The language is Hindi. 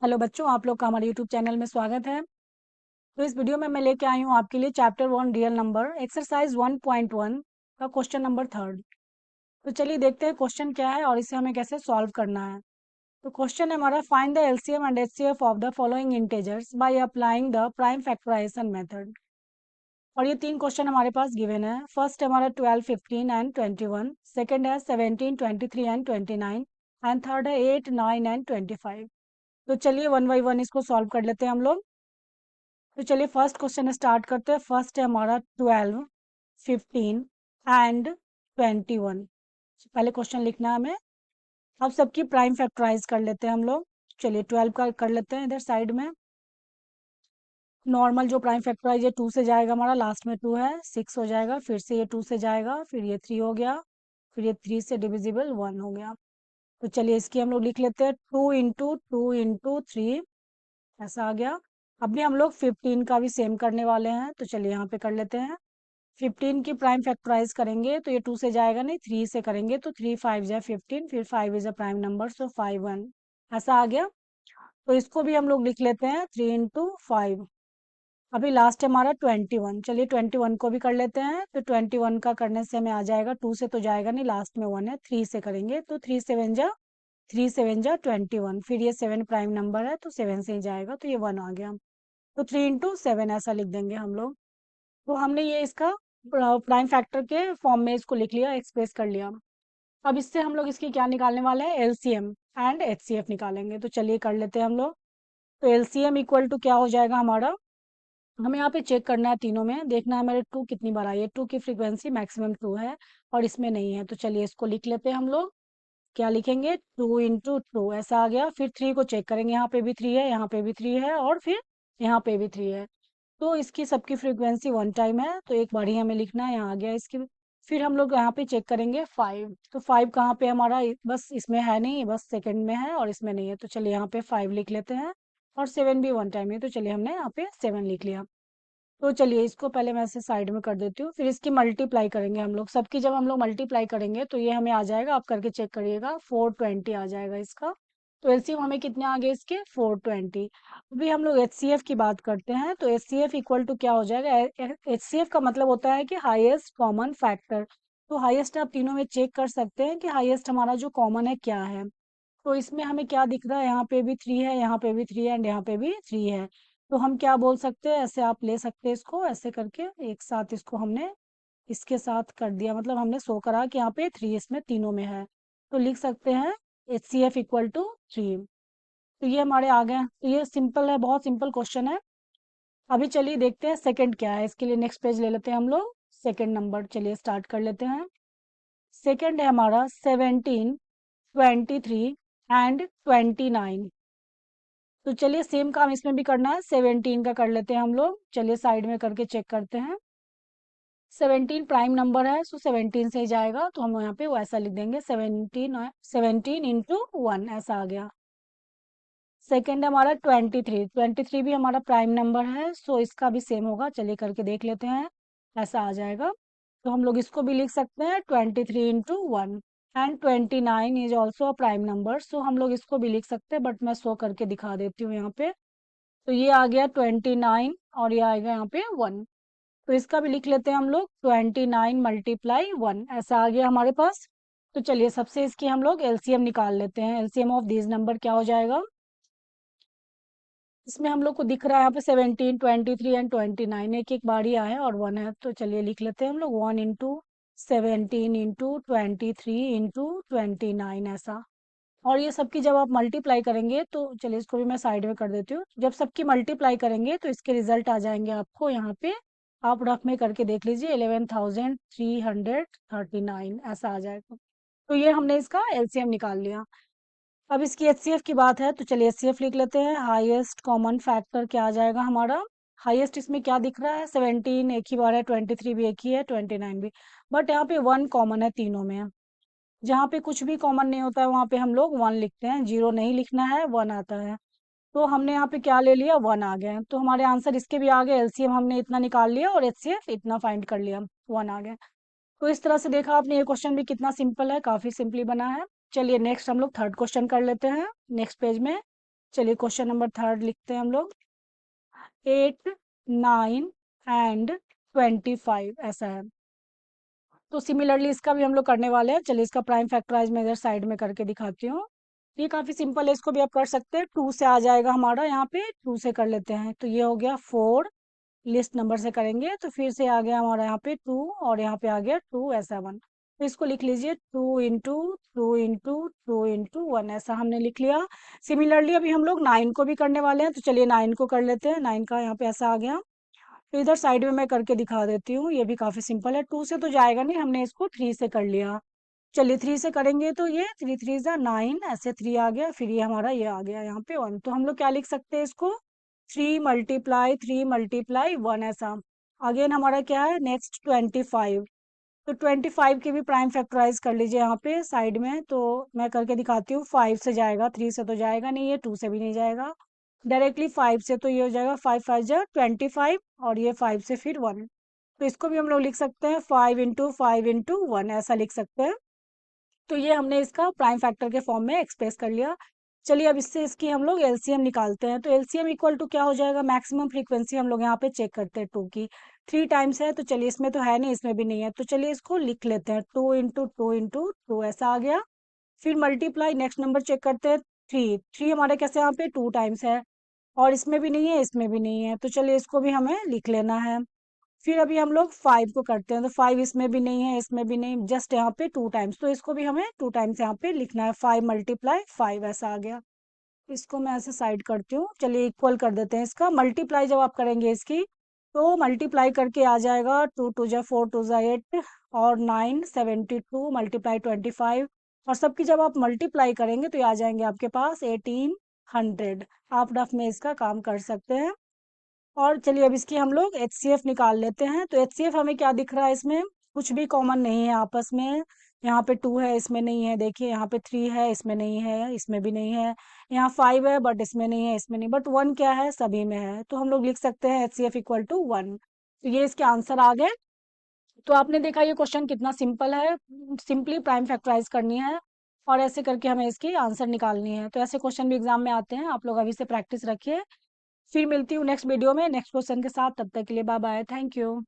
हेलो बच्चों, आप लोग का हमारे यूट्यूब चैनल में स्वागत है। तो इस वीडियो में मैं लेके आई हूँ आपके लिए चैप्टर 1 रियल नंबर एक्सरसाइज 1.1 का क्वेश्चन नंबर 3। तो चलिए देखते हैं क्वेश्चन क्या है और इसे हमें कैसे सॉल्व करना है। तो क्वेश्चन है हमारा, find the LCM and HCF of the following integers by applying the prime factorisation method. और ये 3 क्वेश्चन हमारे पास गिवन है। फर्स्ट है हमारा 12, 15 एंड 21, सेकेंड है 17, 23 एंड 29 एंड थर्ड है 8, 9 एंड 25। तो चलिए वन बाई वन इसको सॉल्व कर लेते हैं हम लोग। तो चलिए फर्स्ट क्वेश्चन स्टार्ट करते हैं। फर्स्ट है हमारा 12, 15 एंड 21। पहले क्वेश्चन लिखना है हमें। अब सबकी प्राइम फैक्टराइज कर लेते हैं हम लोग। चलिए 12 का कर लेते हैं इधर साइड में। नॉर्मल जो प्राइम फैक्टराइज है 2 से जाएगा, हमारा लास्ट में 2 है, 6 हो जाएगा। फिर से ये 2 से जाएगा, फिर ये 3 हो गया, फिर ये 3 से डिविजिबल 1 हो गया। तो चलिए इसकी हम लोग लिख लेते हैं 2 इंटू 3 ऐसा आ गया। अभी हम लोग 15 का भी सेम करने वाले हैं, तो चलिए यहाँ पे कर लेते हैं। 15 की प्राइम फैक्टराइज करेंगे तो ये 2 से जाएगा नहीं, 3 से करेंगे तो 3 5 जा 15, फिर 5 इज अ प्राइम नंबर, सो 5 1 ऐसा आ गया। तो इसको भी हम लोग लिख लेते हैं 3 इंटू 5। अभी लास्ट है हमारा 21। चलिए 21 को भी कर लेते हैं। तो 21 का करने से हमें आ जाएगा, 2 से तो जाएगा नहीं, लास्ट में 1 है, 3 से करेंगे तो 3 7 जा 21, फिर ये 7 प्राइम नंबर है तो 7 से ही जाएगा, तो ये 1 आ गया। तो 3 इंटू 7 ऐसा लिख देंगे हम लोग। तो हमने ये इसका प्राइम फैक्टर के फॉर्म में इसको लिख लिया, एक्सप्रेस कर लिया। अब इससे हम लोग इसकी क्या निकालने वाले हैं, एलसीएम एंड एचसीएफ निकालेंगे। तो चलिए कर लेते हैं हम लोग। तो एलसीएम इक्वल टू क्या हो जाएगा हमारा, हमें यहाँ पे चेक करना है तीनों में, देखना है मेरे 2 कितनी बार आई है। 2 की फ्रीक्वेंसी मैक्सिमम 2 है और इसमें नहीं है, तो चलिए इसको लिख लेते हैं हम लोग। क्या लिखेंगे, 2 इंटू 2 ऐसा आ गया। फिर 3 को चेक करेंगे, यहाँ पे भी 3 है, यहाँ पे भी 3 है और फिर यहाँ पे भी 3 है। तो इसकी सबकी फ्रीक्वेंसी 1 टाइम है, तो एक बार ही हमें लिखना है, यहाँ आ गया इसकी। फिर हम लोग यहाँ पे चेक करेंगे 5। तो 5 कहाँ पे हमारा, बस इसमें है नहीं, बस सेकंड में है और इसमें नहीं है, तो चलिए यहाँ पे 5 लिख लेते हैं। और 7 भी 1 टाइम है, तो चलिए हमने यहाँ पे 7 लिख लिया। तो चलिए इसको पहले मैं ऐसे साइड में कर देती हूँ। फिर इसकी मल्टीप्लाई करेंगे हम लोग, सबकी जब हम लोग मल्टीप्लाई करेंगे तो ये हमें आ जाएगा, आप करके चेक करिएगा, 420 आ जाएगा इसका। तो एलसीएम हमें कितने आ गए इसके, 420। अभी हम लोग एचसीएफ की बात करते हैं। तो एचसीएफ इक्वल टू क्या हो जाएगा, एचसीएफ का मतलब होता है कि हाईएस्ट कॉमन फैक्टर। तो हाईएस्ट आप तीनों में चेक कर सकते हैं कि हाईएस्ट हमारा जो कॉमन है क्या है। तो इसमें हमें क्या दिख रहा है, यहाँ पे भी 3 है, यहाँ पे भी 3 है एंड यहाँ पे भी 3 है। तो हम क्या बोल सकते हैं, ऐसे आप ले सकते हैं इसको, ऐसे करके एक साथ इसको हमने इसके साथ कर दिया, मतलब हमने शो करा कि यहाँ पे 3 इसमें तीनों में है। तो लिख सकते हैं H C F equal to 3। तो ये हमारे आ गए। तो ये सिंपल है, बहुत सिंपल क्वेश्चन है। अभी चलिए देखते हैं सेकंड क्या है। इसके लिए नेक्स्ट पेज ले लेते हैं हम लोग। सेकंड नंबर चलिए स्टार्ट कर लेते हैं। सेकंड है हमारा 17, 23 एंड 29। तो चलिए सेम काम इसमें भी करना है, 17 का कर लेते हैं हम लोग। चलिए साइड में करके चेक करते हैं। 17 प्राइम नंबर है, सो 17 से ही जाएगा, तो हम यहाँ पे वैसा लिख देंगे 17 इंटू 1 ऐसा आ गया। सेकेंड हमारा 23, 23 भी हमारा प्राइम नंबर है, सो इसका भी सेम होगा। चलिए करके देख लेते हैं, ऐसा आ जाएगा। तो हम लोग इसको भी लिख सकते हैं 23 into 1 and 29 is also a prime number, so हम लोग इसको भी लिख सकते हैं, बट मैं शो करके दिखा देती हूँ यहाँ पे। तो ये आ गया 29 और ये आएगा यहाँ पे 1। तो इसका भी लिख लेते हैं हम लोग 29 × 1 ऐसा आ गया हमारे पास। तो चलिए सबसे इसकी हम लोग एलसीएम निकाल लेते हैं। एलसीएम ऑफ दिस नंबर क्या हो जाएगा, इसमें हम लोग को दिख रहा है यहाँ पे 17, 23 एंड 29 एक एक बार ही आया और 1 है। तो चलिए लिख लेते हैं हम लोग 1 इंटू 17 इंटू 23 इंटू 29 ऐसा। और ये सबकी जब आप मल्टीप्लाई करेंगे, तो चलिए इसको भी मैं साइड में कर देती हूँ। जब सबकी मल्टीप्लाई करेंगे तो इसके रिजल्ट आ जाएंगे आपको यहाँ पे, आप रफ में करके देख लीजिए, 11,339 ऐसा आ जाएगा। तो ये हमने इसका एलसीएम निकाल लिया। अब इसकी एचसीएफ की बात है, तो चलिए एचसीएफ लिख लेते हैं। हाईएस्ट कॉमन फैक्टर क्या आ जाएगा हमारा, हाईएस्ट इसमें क्या दिख रहा है, 17 एक ही बार है, 23 भी एक ही है, 29 भी, बट यहाँ पे 1 कॉमन है तीनों में। जहाँ पे कुछ भी कॉमन नहीं होता है वहाँ पे हम लोग 1 लिखते हैं, 0 नहीं लिखना है, 1 आता है। तो हमने यहाँ पे क्या ले लिया, 1 आ गया। तो हमारे आंसर इसके भी आ गए। एलसीएम हमने इतना निकाल लिया और एचसीएफ इतना फाइंड कर लिया, 1 आ गया। तो इस तरह से देखा आपने, ये क्वेश्चन भी कितना सिंपल है, काफी सिंपली बना है। चलिए नेक्स्ट हम लोग थर्ड क्वेश्चन कर लेते हैं नेक्स्ट पेज में। चलिए क्वेश्चन नंबर 3 लिखते हैं हम लोग। 8, 9 एंड 25 ऐसा है। तो सिमिलरली इसका भी हम लोग करने वाले हैं। चलिए इसका प्राइम फैक्टराइज मैं इधर साइड में करके दिखाती हूँ। ये काफ़ी सिंपल है, इसको भी आप कर सकते हैं। 2 से आ जाएगा हमारा, यहाँ पे 2 से कर लेते हैं। तो ये हो गया 4, लिस्ट नंबर से करेंगे तो फिर से आ गया हमारा यहाँ पे 2, और यहाँ पे आ गया 2 ऐसा 1। तो इसको लिख लीजिए 2 इंटू 1 ऐसा हमने लिख लिया। सिमिलरली अभी हम लोग 9 को भी करने वाले हैं, तो चलिए 9 को कर लेते हैं। 9 का यहाँ पे ऐसा आ गया। तो इधर साइड में मैं करके दिखा देती हूँ, ये भी काफ़ी सिंपल है। 2 से तो जाएगा नहीं, हमने इसको 3 से कर लिया। चलिए 3 से करेंगे तो ये 3 3 ज़ा 9 ऐसे 3 आ गया, फिर ये हमारा ये आ गया यहाँ पे 1। तो हम लोग क्या लिख सकते हैं इसको, 3 × 3 × 1 ऐसा। अगेन हमारा क्या है नेक्स्ट 25। तो 25 के भी प्राइम फैक्टराइज कर लीजिए यहाँ पे साइड में। तो मैं करके दिखाती हूँ। 5 से जाएगा, 3 से तो जाएगा नहीं, ये 2 से भी नहीं जाएगा। डायरेक्टली 5 से तो ये हो जाएगा 5 5 जा 25, और ये 5 से फिर 1। तो इसको भी हम लोग लिख सकते हैं 5 × 5 × 1 ऐसा लिख सकते हैं। तो ये हमने इसका प्राइम फैक्टर के फॉर्म में एक्सप्रेस कर लिया। चलिए अब इससे इसकी हम लोग एलसीएम निकालते हैं। तो एलसीएम इक्वल टू क्या हो जाएगा, मैक्सिमम फ्रीक्वेंसी हम लोग यहाँ पे चेक करते हैं 2 की। 3 टाइम्स है, तो चलिए इसमें तो है नहीं, इसमें भी नहीं है, तो चलिए इसको लिख लेते हैं 2 × 2 × 2 ऐसा आ गया। फिर मल्टीप्लाई नेक्स्ट नंबर चेक करते हैं 3। 3 हमारे कैसे यहाँ पे 2 टाइम्स है, और इसमें भी नहीं है, इसमें भी नहीं है, तो चलिए इसको भी हमें लिख लेना है। फिर अभी हम लोग 5 को करते हैं। तो 5 इसमें भी नहीं है, इसमें भी नहीं, जस्ट यहाँ पे 2 टाइम्स, तो इसको भी हमें 2 टाइम्स यहाँ पे लिखना है। 5 × 5 ऐसा आ गया। इसको मैं ऐसे साइड करती हूँ। चलिए इक्वल कर देते हैं इसका। मल्टीप्लाई जब आप करेंगे इसकी, तो मल्टीप्लाई करके आ जाएगा 2 2 जा 4 2 जा 8 और 9 72 मल्टीप्लाई 25, और सबकी जब आप मल्टीप्लाई करेंगे तो ये आ जाएंगे आपके पास 1800। आप रफ में इसका काम कर सकते हैं। और चलिए अब इसकी हम लोग एचसीएफ निकाल लेते हैं। तो एचसीएफ हमें क्या दिख रहा है, इसमें कुछ भी कॉमन नहीं है आपस में। यहाँ पे 2 है, इसमें नहीं है, देखिए यहाँ पे 3 है, इसमें नहीं है, इसमें भी नहीं है। यहाँ 5 है बट इसमें नहीं है, इसमें नहीं, बट 1 क्या है, सभी में है। तो हम लोग लिख सकते हैं एचसीएफ इक्वल टू 1। तो ये इसके आंसर आ गए। तो आपने देखा ये क्वेश्चन कितना सिंपल है। सिंपली प्राइम फैक्टराइज करनी है, और ऐसे करके हमें इसकी आंसर निकालनी है। तो ऐसे क्वेश्चन भी एग्जाम में आते हैं, आप लोग अभी से प्रैक्टिस रखिए। फिर मिलती हूँ नेक्स्ट वीडियो में नेक्स्ट क्वेश्चन के साथ। तब तक के लिए बाय बाय, थैंक यू।